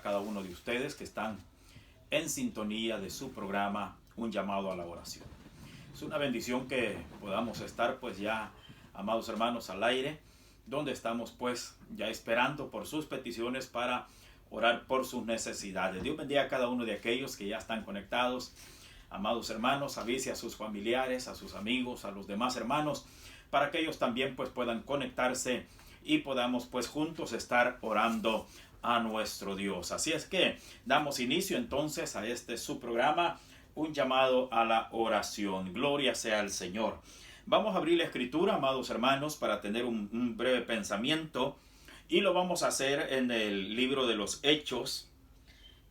cada uno de ustedes que están en sintonía de su programa Un Llamado a la Oración. Es una bendición que podamos estar pues ya, amados hermanos, al aire, donde estamos pues ya esperando por sus peticiones para orar por sus necesidades. Dios bendiga a cada uno de aquellos que ya están conectados. Amados hermanos, avise a sus familiares, a sus amigos, a los demás hermanos, para que ellos también pues puedan conectarse y podamos pues juntos estar orando a nuestro Dios. Así es que damos inicio entonces a este su programa, Un Llamado a la Oración. Gloria sea al Señor. Vamos a abrir la escritura, amados hermanos, para tener un breve pensamiento, y lo vamos a hacer en el libro de los Hechos,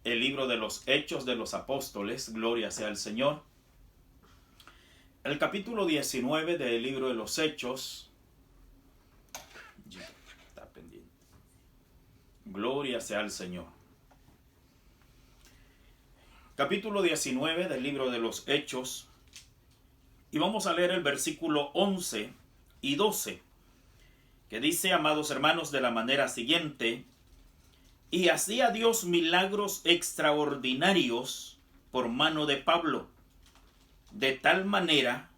el libro de los Hechos de los Apóstoles. Gloria sea al Señor. El capítulo 19 del libro de los Hechos. Está pendiente. Gloria sea al Señor. Capítulo 19 del libro de los Hechos. Y vamos a leer el versículo 11 y 12. Que dice, amados hermanos, de la manera siguiente: y hacía Dios milagros extraordinarios por mano de Pablo, de tal manera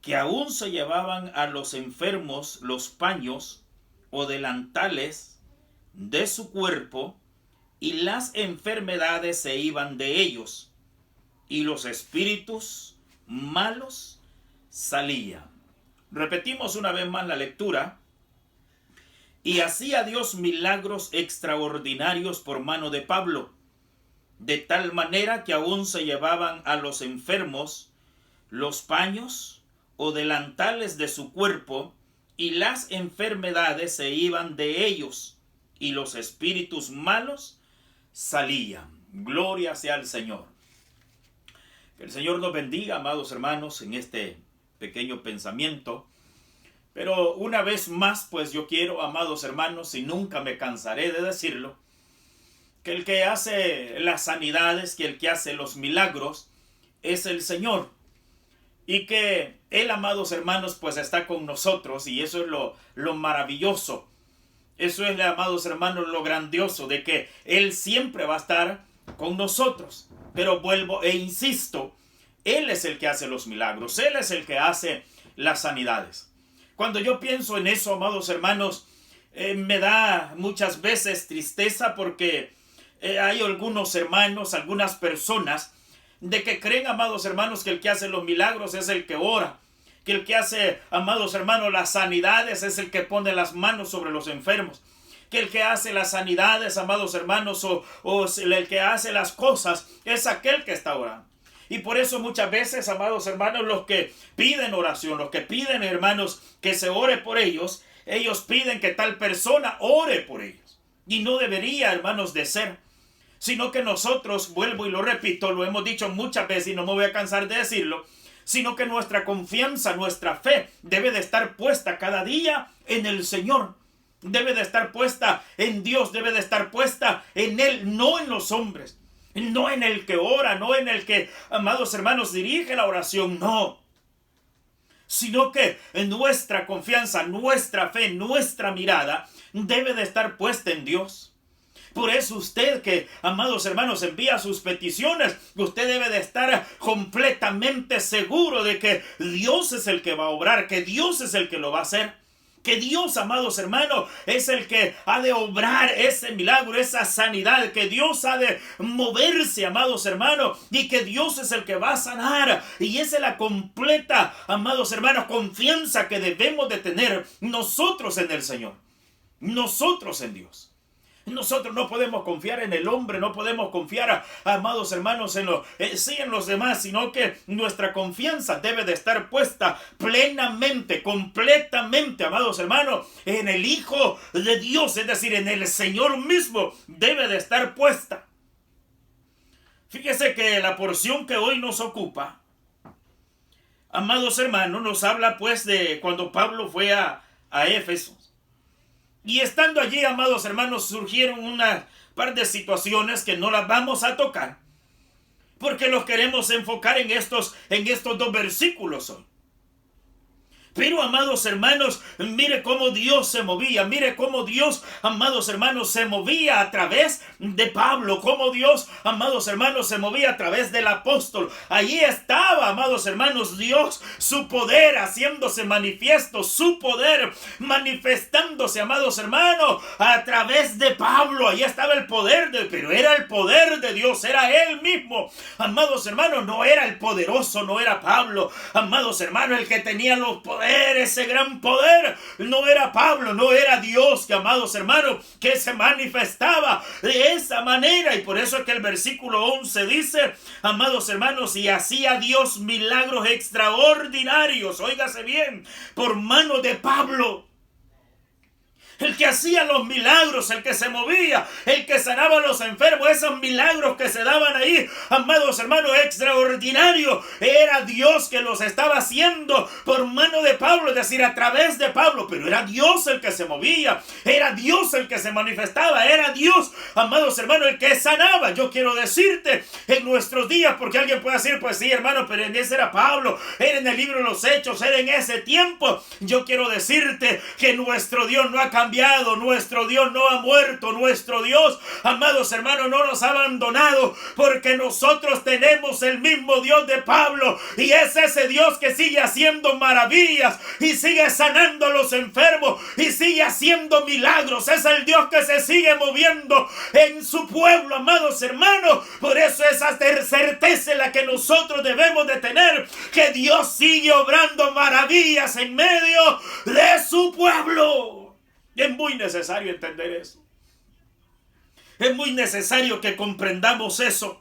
que aún se llevaban a los enfermos los paños o delantales de su cuerpo, y las enfermedades se iban de ellos, y los espíritus malos salían. Repetimos una vez más la lectura. Y hacía Dios milagros extraordinarios por mano de Pablo, de tal manera que aún se llevaban a los enfermos los paños o delantales de su cuerpo, y las enfermedades se iban de ellos, y los espíritus malos salían. Gloria sea al Señor. Que el Señor nos bendiga, amados hermanos, en este pequeño pensamiento. Pero una vez más, pues yo quiero, amados hermanos, y nunca me cansaré de decirlo, que el que hace las sanidades, que el que hace los milagros, es el Señor. Y que Él, amados hermanos, pues está con nosotros, y eso es lo maravilloso. Eso es, amados hermanos, lo grandioso, de que Él siempre va a estar con nosotros. Pero vuelvo e insisto, Él es el que hace los milagros, Él es el que hace las sanidades. Cuando yo pienso en eso, amados hermanos, me da muchas veces tristeza, porque hay algunos hermanos, algunas personas, de que creen, amados hermanos, que el que hace los milagros es el que ora, que el que hace, amados hermanos, las sanidades es el que pone las manos sobre los enfermos, que el que hace las sanidades, amados hermanos, o el que hace las cosas es aquel que está orando. Y por eso muchas veces, amados hermanos, los que piden oración, los que piden, hermanos, que se ore por ellos, ellos piden que tal persona ore por ellos. Y no debería, hermanos, de ser. Sino que nosotros, vuelvo y lo repito, lo hemos dicho muchas veces y no me voy a cansar de decirlo, sino que nuestra confianza, nuestra fe debe de estar puesta cada día en el Señor. Debe de estar puesta en Dios, debe de estar puesta en Él, no en los hombres. No en el que ora, no en el que, amados hermanos, dirige la oración, no. Sino que en nuestra confianza, nuestra fe, nuestra mirada debe de estar puesta en Dios. Por eso usted que, amados hermanos, envía sus peticiones, usted debe de estar completamente seguro de que Dios es el que va a obrar, que Dios es el que lo va a hacer. Que Dios, amados hermanos, es el que ha de obrar ese milagro, esa sanidad, que Dios ha de moverse, amados hermanos, y que Dios es el que va a sanar. Y esa es la completa, amados hermanos, confianza que debemos de tener nosotros en el Señor, nosotros en Dios. Nosotros no podemos confiar en el hombre, no podemos confiar, amados hermanos, en los demás, sino que nuestra confianza debe de estar puesta plenamente, completamente, amados hermanos, en el Hijo de Dios, es decir, en el Señor mismo debe de estar puesta. Fíjese que la porción que hoy nos ocupa, amados hermanos, nos habla pues de cuando Pablo fue a Éfeso. Y estando allí, amados hermanos, surgieron una par de situaciones que no las vamos a tocar, porque los queremos enfocar en estos dos versículos hoy. Pero, amados hermanos, mire cómo Dios se movía. Mire cómo Dios, amados hermanos, se movía a través de Pablo. Cómo Dios, amados hermanos, se movía a través del apóstol. Allí estaba, amados hermanos, Dios, su poder haciéndose manifiesto. Su poder manifestándose, amados hermanos, a través de Pablo. Allí estaba el poder pero era el poder de Dios. Era Él mismo. Amados hermanos, no era el poderoso, no era Pablo. Amados hermanos, el que tenía los poderes, ese gran poder, no era Pablo, no era Dios, que, amados hermanos, que se manifestaba de esa manera. Y por eso es que el versículo 11 dice, amados hermanos, y hacía Dios milagros extraordinarios, óigase bien, por mano de Pablo. El que hacía los milagros, el que se movía, el que sanaba a los enfermos, esos milagros que se daban ahí, amados hermanos, extraordinarios, era Dios que los estaba haciendo por mano de Pablo, es decir, a través de Pablo. Pero era Dios el que se movía, era Dios el que se manifestaba, era Dios, amados hermanos, el que sanaba. Yo quiero decirte en nuestros días, porque alguien puede decir, pues sí, hermano, pero en ese era Pablo, era en el libro de los Hechos, era en ese tiempo. Yo quiero decirte que nuestro Dios no ha cambiado. Nuestro Dios no ha muerto. Nuestro Dios, amados hermanos, no nos ha abandonado, porque nosotros tenemos el mismo Dios de Pablo, y es ese Dios que sigue haciendo maravillas y sigue sanando a los enfermos y sigue haciendo milagros. Es el Dios que se sigue moviendo en su pueblo, amados hermanos. Por eso esa certeza es la que nosotros debemos de tener, que Dios sigue obrando maravillas en medio de su pueblo. Es muy necesario entender eso. Es muy necesario que comprendamos eso.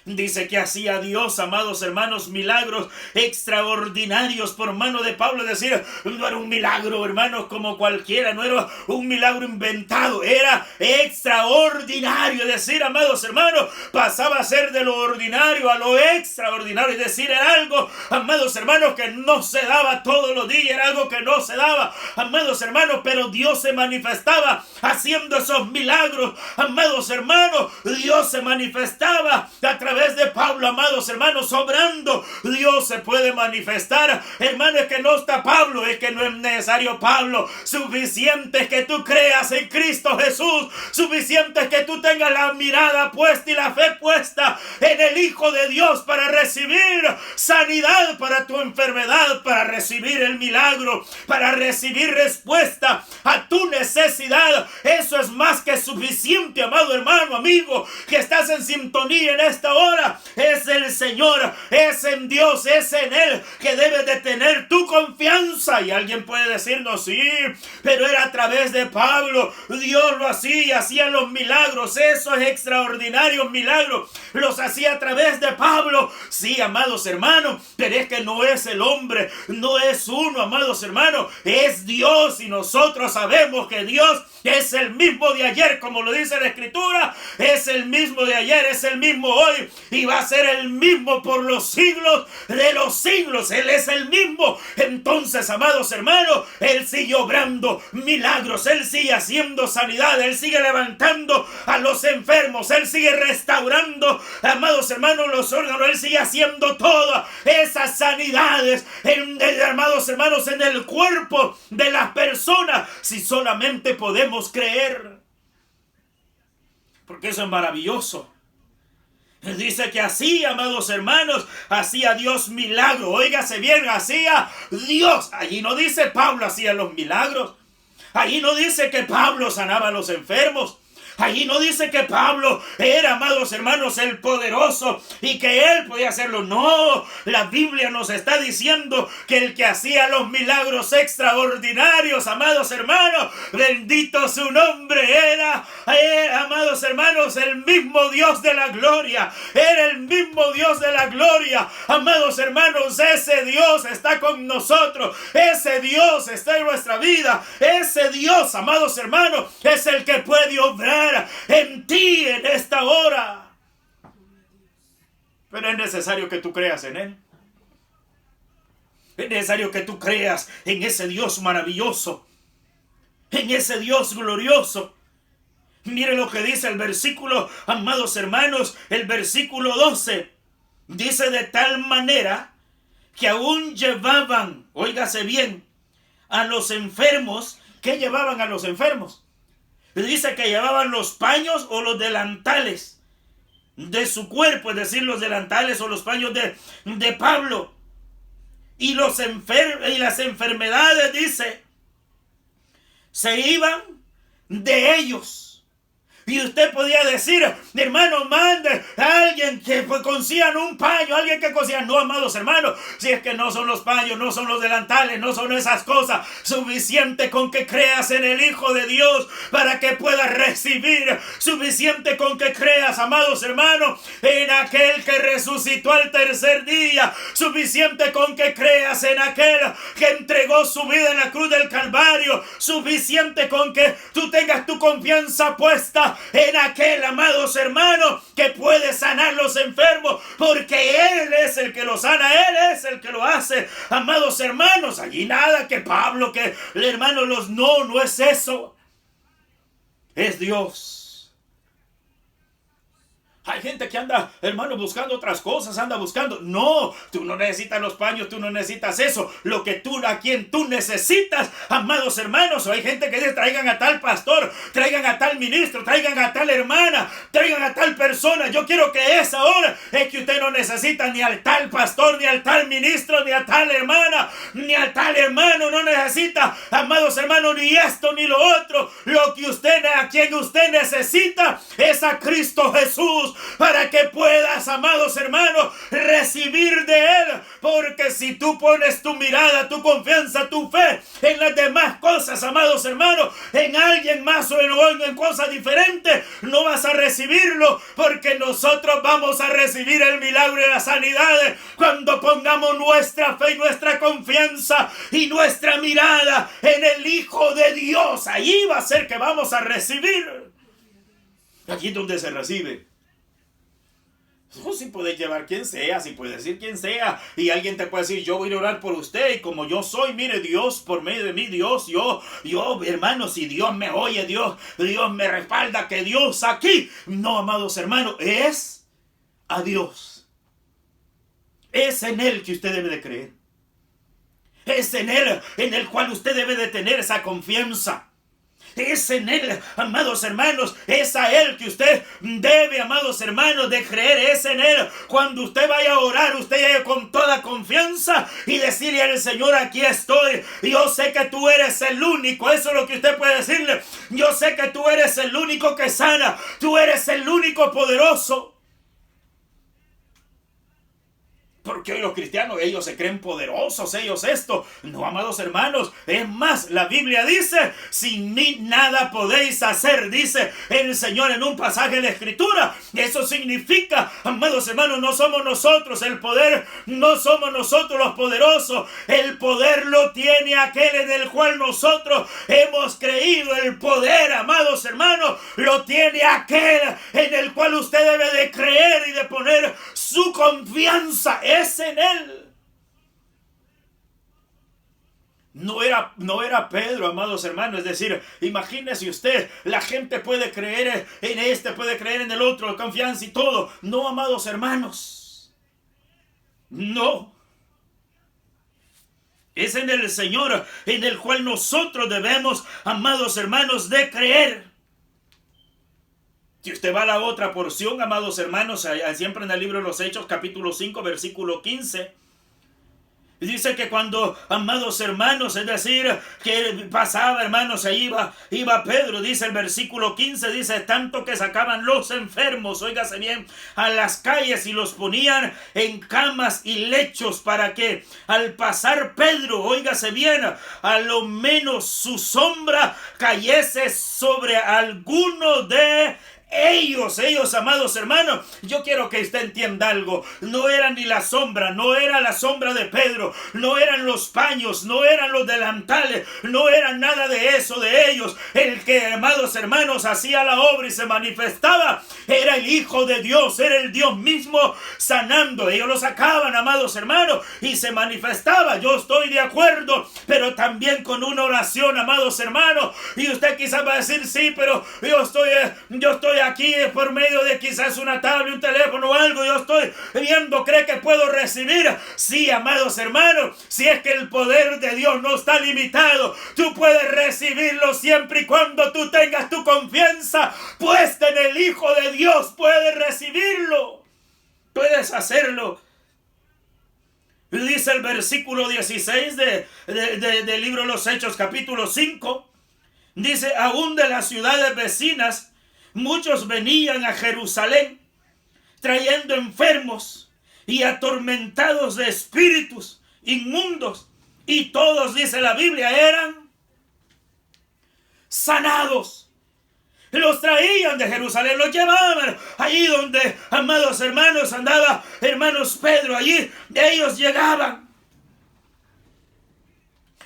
Dice que hacía Dios, amados hermanos, milagros extraordinarios por mano de Pablo. Es decir, no era un milagro, hermanos, como cualquiera. No era un milagro inventado. Era extraordinario. Es decir, amados hermanos, pasaba a ser de lo ordinario a lo extraordinario. Es decir, era algo, amados hermanos, que no se daba todos los días. Era algo que no se daba, amados hermanos, pero Dios se manifestaba haciendo esos milagros. Amados hermanos, Dios se manifestaba a través de Pablo, amados hermanos, obrando. Dios se puede manifestar, hermano. Es que no está Pablo, es que no es necesario Pablo. Suficiente es que tú creas en Cristo Jesús. Suficiente es que tú tengas la mirada puesta y la fe puesta en el Hijo de Dios para recibir sanidad para tu enfermedad, para recibir el milagro, para recibir respuesta a tu necesidad. Eso es más que suficiente, amado hermano, amigo, que estás en sintonía en esta hora. Es el Señor, es en Dios, es en Él que debes de tener tu confianza. Y alguien puede decirnos, sí, pero era a través de Pablo. Dios lo hacía los milagros, esos extraordinarios milagros los hacía a través de Pablo. Sí, amados hermanos, pero es que no es el hombre, no es uno, amados hermanos, es Dios. Y nosotros sabemos que Dios es el mismo de ayer, como lo dice la Escritura, es el mismo de ayer, es el mismo hoy, y va a ser el mismo por los siglos de los siglos. Él es el mismo. Entonces, amados hermanos, Él sigue obrando milagros, Él sigue haciendo sanidad, Él sigue levantando a los enfermos, Él sigue restaurando, amados hermanos, los órganos. Él sigue haciendo todas esas sanidades, amados hermanos, en el cuerpo de las personas, si solamente podemos creer, porque eso es maravilloso. Dice que así, amados hermanos, hacía Dios milagros. Óigase bien, hacía Dios. Allí no dice Pablo hacía los milagros. Allí no dice que Pablo sanaba a los enfermos. Allí no dice que Pablo era, amados hermanos, el poderoso y que él podía hacerlo. No, la Biblia nos está diciendo que el que hacía los milagros extraordinarios, amados hermanos, bendito su nombre, era, amados hermanos, el mismo Dios de la gloria. Era el mismo Dios de la gloria. Amados hermanos, ese Dios está con nosotros. Ese Dios está en nuestra vida. Ese Dios, amados hermanos, es el que puede obrar en ti en esta hora. Pero es necesario que tú creas en Él. Es necesario que tú creas en ese Dios maravilloso, en ese Dios glorioso. Mire lo que dice el versículo, amados hermanos, el versículo 12. Dice: de tal manera que aún llevaban, óigase bien, a los enfermos. ¿Qué llevaban a los enfermos? Dice que llevaban los paños o los delantales de su cuerpo, es decir, los delantales o los paños de Pablo. Y las enfermedades, dice, se iban de ellos. Y usted podía decir, hermano, mande a alguien que consigan un paño, alguien que consigan. No, amados hermanos, si es que no son los paños, no son los delantales, no son esas cosas. Suficiente con que creas en el Hijo de Dios para que puedas recibir. Suficiente con que creas, amados hermanos, en aquel que resucitó al tercer día. Suficiente con que creas en aquel que entregó su vida en la cruz del Calvario. Suficiente con que tú tengas tu confianza puesta en aquel, amados hermanos, que puede sanar los enfermos, porque Él es el que lo sana, Él es el que lo hace, amados hermanos. Allí nada que Pablo, que el hermano, no es eso, es Dios. Hay gente que anda, hermano, buscando otras cosas, anda buscando. No, tú no necesitas los paños, tú no necesitas eso. Lo que a quien tú necesitas, amados hermanos. O hay gente que dice, traigan a tal pastor, traigan a tal ministro, traigan a tal hermana, traigan a tal persona. Yo quiero que esa hora es que usted no necesita ni al tal pastor, ni al tal ministro, ni a tal hermana, ni a tal hermano. No necesita, amados hermanos, ni esto ni lo otro. A quien usted necesita es a Cristo Jesús, para que puedas, amados hermanos, recibir de Él. Porque si tú pones tu mirada, tu confianza, tu fe en las demás cosas, amados hermanos, en alguien más o en cosas diferentes, no vas a recibirlo, porque nosotros vamos a recibir el milagro y las sanidades cuando pongamos nuestra fe y nuestra confianza y nuestra mirada en el Hijo de Dios. Ahí va a ser que vamos a recibir. Aquí es donde se recibe. No, si puedes llevar quien sea, si puedes decir quien sea, y alguien te puede decir, yo voy a orar por usted, y como yo soy, mire, Dios por medio de mí, Dios, yo, hermano, si Dios me oye, Dios me respalda, que Dios aquí. No, amados hermanos, es a Dios. Es en Él que usted debe de creer. Es en Él en el cual usted debe de tener esa confianza. Es en Él, amados hermanos, es a Él que usted debe, amados hermanos, de creer. Es en Él. Cuando usted vaya a orar, usted llegue con toda confianza y decirle al Señor, aquí estoy. Yo sé que tú eres el único. Eso es lo que usted puede decirle. Yo sé que tú eres el único que sana. Tú eres el único poderoso. Porque hoy los cristianos, ellos se creen poderosos, ellos esto. No, amados hermanos, es más, la Biblia dice, sin mí nada podéis hacer, dice el Señor en un pasaje de la Escritura. Eso significa, amados hermanos, no somos nosotros el poder, no somos nosotros los poderosos. El poder lo tiene aquel en el cual nosotros hemos creído. El poder, amados hermanos, lo tiene aquel en el cual usted debe de creer y de poner su confianza. Es en Él. No era Pedro, amados hermanos. Es decir, imagínese usted, la gente puede creer en este, puede creer en el otro, confianza y todo. No, amados hermanos. No. Es en el Señor en el cual nosotros debemos, amados hermanos, de creer. Si usted va a la otra porción, amados hermanos, siempre en el libro de los Hechos, capítulo 5, versículo 15, dice que cuando, amados hermanos, es decir, que pasaba, hermanos, ahí iba Pedro, dice el versículo 15, dice, tanto que sacaban los enfermos, óigase bien, a las calles y los ponían en camas y lechos para que al pasar Pedro, óigase bien, a lo menos su sombra cayese sobre alguno de ellos, amados hermanos. Yo quiero que usted entienda algo. No era ni la sombra, no era la sombra de Pedro, no eran los paños, no eran los delantales, no era nada de eso de ellos. El que, amados hermanos, hacía la obra y se manifestaba era el Hijo de Dios, era el Dios mismo sanando. Ellos lo sacaban, amados hermanos, y se manifestaba. Yo estoy de acuerdo, pero también con una oración, amados hermanos. Y usted quizás va a decir, sí, pero yo estoy estoy aquí por medio de quizás una tablet, un teléfono o algo, yo estoy viendo, ¿cree que puedo recibir? Sí, amados hermanos, si es que el poder de Dios no está limitado, tú puedes recibirlo siempre y cuando tú tengas tu confianza puesta en el Hijo de Dios. Puedes recibirlo, puedes hacerlo. Dice el versículo 16 del libro de los Hechos, capítulo 5. Dice, aún de las ciudades vecinas, muchos venían a Jerusalén, trayendo enfermos y atormentados de espíritus inmundos. Y todos, dice la Biblia, eran sanados. Los traían de Jerusalén, los llevaban allí donde, amados hermanos, andaba hermanos Pedro, allí ellos llegaban.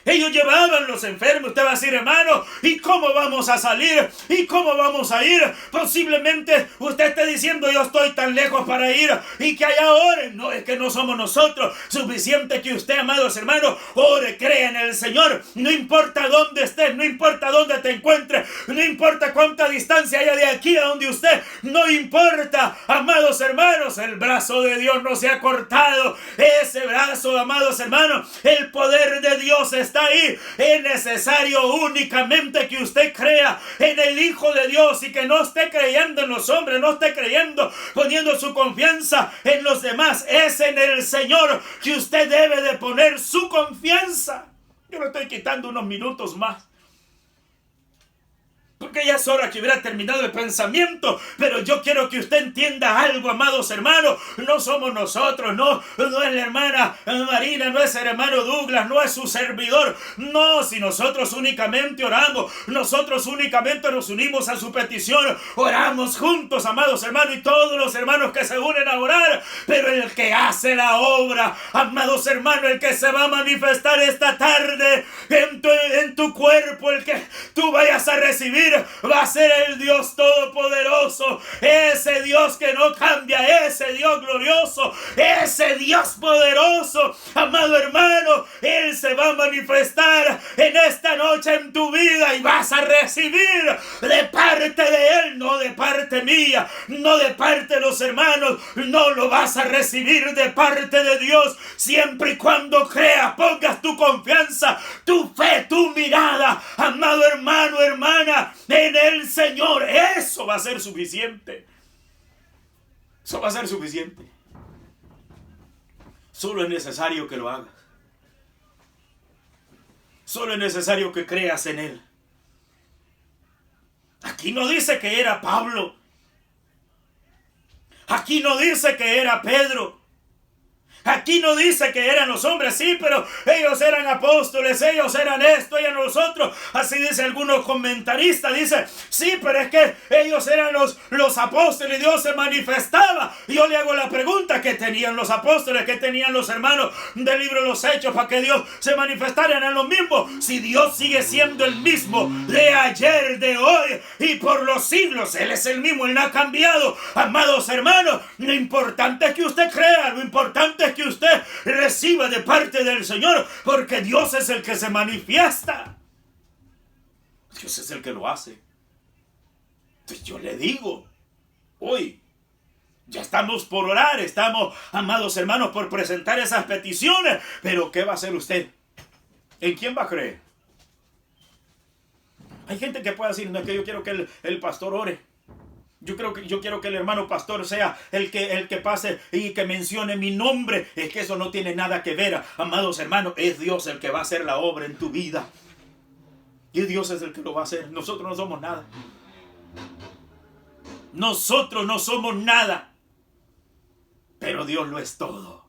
Ellos llevaban los enfermos. Usted va a decir, hermano, ¿y cómo vamos a salir? ¿Y cómo vamos a ir? Posiblemente usted esté diciendo, yo estoy tan lejos para ir y que allá oren. No, es que no somos nosotros. Suficiente que usted, amados hermanos, ore, crea en el Señor. No importa dónde estés, no importa dónde te encuentres, no importa cuánta distancia haya de aquí a donde usted, no importa, amados hermanos, el brazo de Dios no se ha cortado. Ese brazo, amados hermanos, el poder de Dios está ahí. Es necesario únicamente que usted crea en el Hijo de Dios y que no esté creyendo en los hombres, no esté creyendo, poniendo su confianza en los demás. Es en el Señor que usted debe de poner su confianza. Yo le estoy quitando unos minutos más, porque ya es hora que hubiera terminado el pensamiento, pero yo quiero que usted entienda algo, amados hermanos. No somos nosotros, no es la hermana Marina, no es el hermano Douglas, no es su servidor. No, si nosotros únicamente oramos, nosotros únicamente nos unimos a su petición, oramos juntos, amados hermanos, y todos los hermanos que se unen a orar, pero el que hace la obra, amados hermanos, el que se va a manifestar esta tarde en tu cuerpo, el que tú vayas a recibir, va a ser el Dios todopoderoso, ese Dios que no cambia, ese Dios glorioso, ese Dios poderoso. Amado hermano, Él se va a manifestar en esta noche en tu vida y vas a recibir de parte de Él, no de parte mía, no de parte de los hermanos, no lo vas a recibir de parte de Dios, siempre y cuando creas, pongas tu confianza, tu fe, tu mirada, amado hermano, hermana, en el Señor. Eso va a ser suficiente. Eso va a ser suficiente. Solo es necesario que lo hagas. Solo es necesario que creas en Él. Aquí no dice que era Pablo. Aquí no dice que era Pedro. Aquí no dice que eran los hombres, sí, pero ellos eran apóstoles, ellos eran esto, ellos nosotros. Así dice algunos comentaristas, dice, sí, pero es que ellos eran los apóstoles y Dios se manifestaba. Y yo le hago la pregunta, ¿qué tenían los apóstoles? ¿Qué tenían los hermanos del libro de los Hechos para que Dios se manifestara? Eran lo mismo. Si Dios sigue siendo el mismo de ayer, de hoy y por los siglos, Él es el mismo, Él no ha cambiado. Amados hermanos, lo importante es que usted crea, lo importante es que usted reciba de parte del Señor, porque Dios es el que se manifiesta. Dios es el que lo hace. Entonces yo le digo, hoy ya estamos por orar, estamos, amados hermanos, por presentar esas peticiones, pero ¿qué va a hacer usted? ¿En quién va a creer? Hay gente que puede decir, no, es que yo quiero que el pastor ore. Yo quiero que el hermano pastor sea el que pase y que mencione mi nombre. Es que eso no tiene nada que ver, amados hermanos. Es Dios el que va a hacer la obra en tu vida. Y Dios es el que lo va a hacer. Nosotros no somos nada. Nosotros no somos nada. Pero Dios lo es todo.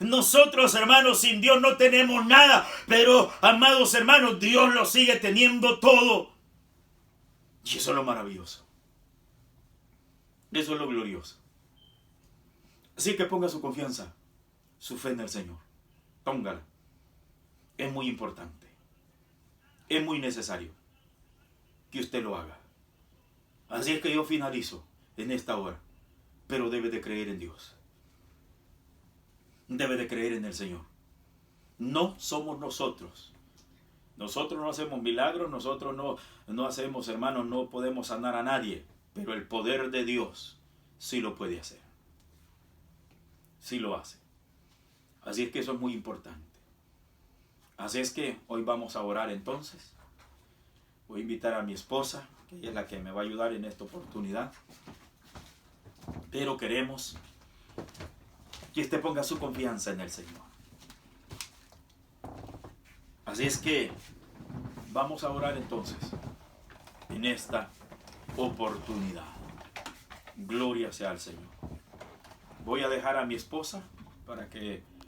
Nosotros, hermanos, sin Dios no tenemos nada. Pero, amados hermanos, Dios lo sigue teniendo todo. Y eso es lo maravilloso. Eso es lo glorioso. Así que ponga su confianza, su fe en el Señor. Póngala. Es muy importante. Es muy necesario que usted lo haga. Así es que yo finalizo en esta hora. Pero debe de creer en Dios. Debe de creer en el Señor. No somos nosotros. Nosotros no hacemos milagros. Nosotros no hacemos, hermanos, no podemos sanar a nadie. pero el poder de Dios sí lo puede hacer. Sí lo hace. Así es que eso es muy importante. Así es que hoy vamos a orar entonces. Voy a invitar a mi esposa, que ella es la que me va a ayudar en esta oportunidad. Pero queremos que usted ponga su confianza en el Señor. Así es que vamos a orar entonces en esta oportunidad. Gloria sea al Señor. Voy a dejar a mi esposa para que